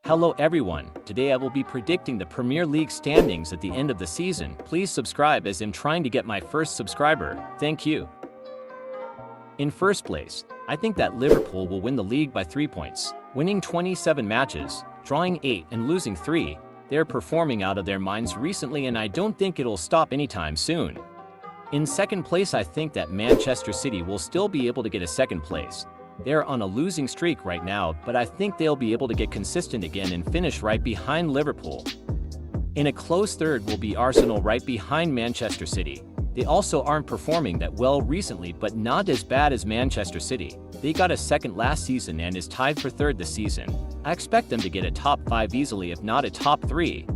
Hello everyone, today I will be predicting the Premier League standings at the end of the season. Please subscribe as I'm trying to get my first subscriber. Thank you. In first place, I think that Liverpool will win the league by 3 points, winning 27 matches, drawing 8 and losing 3. They're performing out of their minds recently and I don't think it'll stop anytime soon. In second place, I think that Manchester City will still be able to get a second place. They're on a losing streak right now, but I think they'll be able to get consistent again and finish right behind Liverpool. In a close third will be Arsenal right behind Manchester City. They also aren't performing that well recently, but not as bad as Manchester City. They got a second last season and is tied for third this season. I expect them to get a top 5 easily, if not a top 3.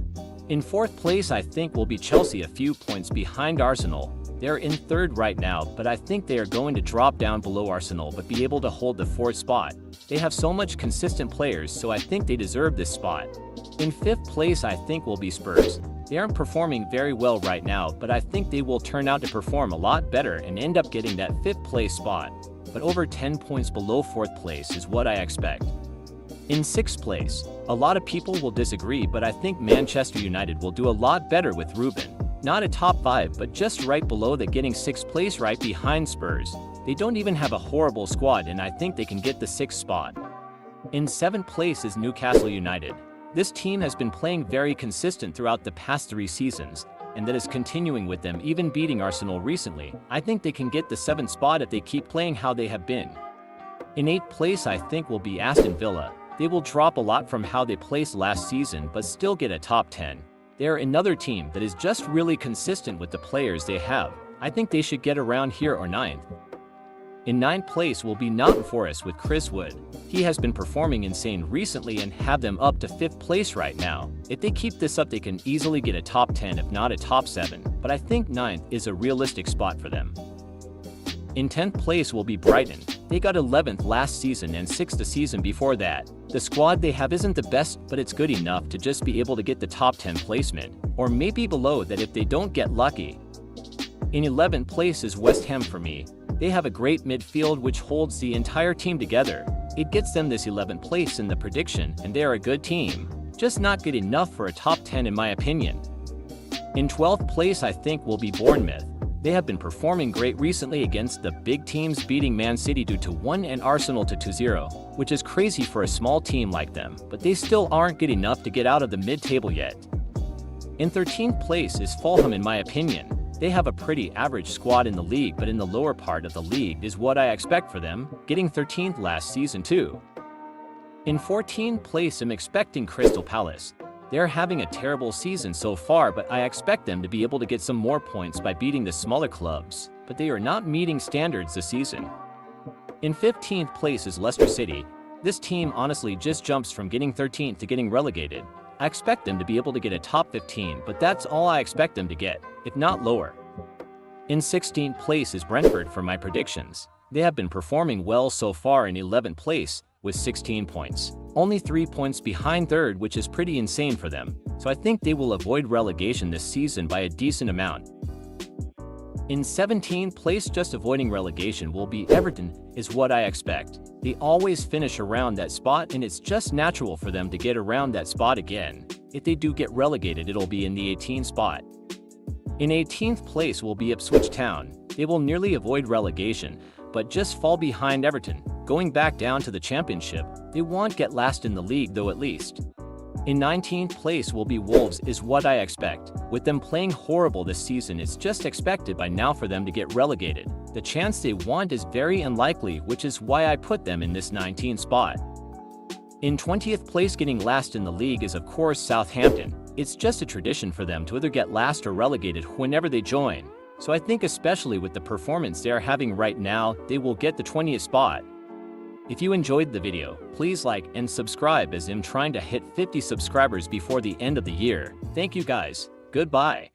In fourth place, I think will be Chelsea, a few points behind Arsenal. They're in third right now, but I think they are going to drop down below Arsenal but be able to hold the fourth spot. They have so much consistent players, so I think they deserve this spot. In fifth place, I think will be Spurs. They aren't performing very well right now, but I think they will turn out to perform a lot better and end up getting that 5th place spot. But over 10 points below 4th place is what I expect. In 6th place, a lot of people will disagree, but I think Manchester United will do a lot better with Ruben. Not a top 5, but just right below that, getting 6th place right behind Spurs. They don't even have a horrible squad and I think they can get the 6th spot. In 7th place is Newcastle United. This team has been playing very consistent throughout the past 3 seasons, and that is continuing with them even beating Arsenal recently. I think they can get the 7th spot if they keep playing how they have been. In 8th place, I think will be Aston Villa. They will drop a lot from how they placed last season but still get a top 10. They're another team that is just really consistent with the players they have. I think they should get around here or 9th. In 9th place will be Nottingham Forest with Chris Wood. He has been performing insane recently and have them up to 5th place right now. If they keep this up, they can easily get a top 10 if not a top 7, but I think 9th is a realistic spot for them. In 10th place will be Brighton. They got 11th last season and 6th the season before that. The squad they have isn't the best, but it's good enough to just be able to get the top 10 placement, or maybe below that if they don't get lucky. In 11th place is West Ham for me. They have a great midfield which holds the entire team together. It gets them this 11th place in the prediction, and they are a good team. Just not good enough for a top 10 in my opinion. In 12th place, I think will be Bournemouth. They have been performing great recently against the big teams, beating Man City 2-1 and Arsenal 2-0, which is crazy for a small team like them, but they still aren't good enough to get out of the mid-table yet. In 13th place is Fulham in my opinion. They have a pretty average squad in the league, but in the lower part of the league is what I expect for them, getting 13th last season too. In 14th place, I'm expecting Crystal Palace. They're having a terrible season so far, but I expect them to be able to get some more points by beating the smaller clubs, but they are not meeting standards this season. In 15th place is Leicester City. This team honestly just jumps from getting 13th to getting relegated. I expect them to be able to get a top 15, but that's all I expect them to get, if not lower. In 16th place is Brentford for my predictions. They have been performing well so far in 11th place with 16 points. Only 3 points behind third, which is pretty insane for them, so I think they will avoid relegation this season by a decent amount. In 17th place, just avoiding relegation, will be Everton, is what I expect. They always finish around that spot and it's just natural for them to get around that spot again. If they do get relegated, it'll be in the 18th spot. In 18th place will be Ipswich Town. They will nearly avoid relegation, but just fall behind Everton, going back down to the championship. They won't get last in the league though, at least. In 19th place will be Wolves, is what I expect. With them playing horrible this season, it's just expected by now for them to get relegated. The chance they want is very unlikely, which is why I put them in this 19th spot. In 20th place, getting last in the league, is of course Southampton. It's just a tradition for them to either get last or relegated whenever they join. So I think especially with the performance they are having right now, they will get the 20th spot. If you enjoyed the video, please like and subscribe as I'm trying to hit 50 subscribers before the end of the year. Thank you guys. Goodbye.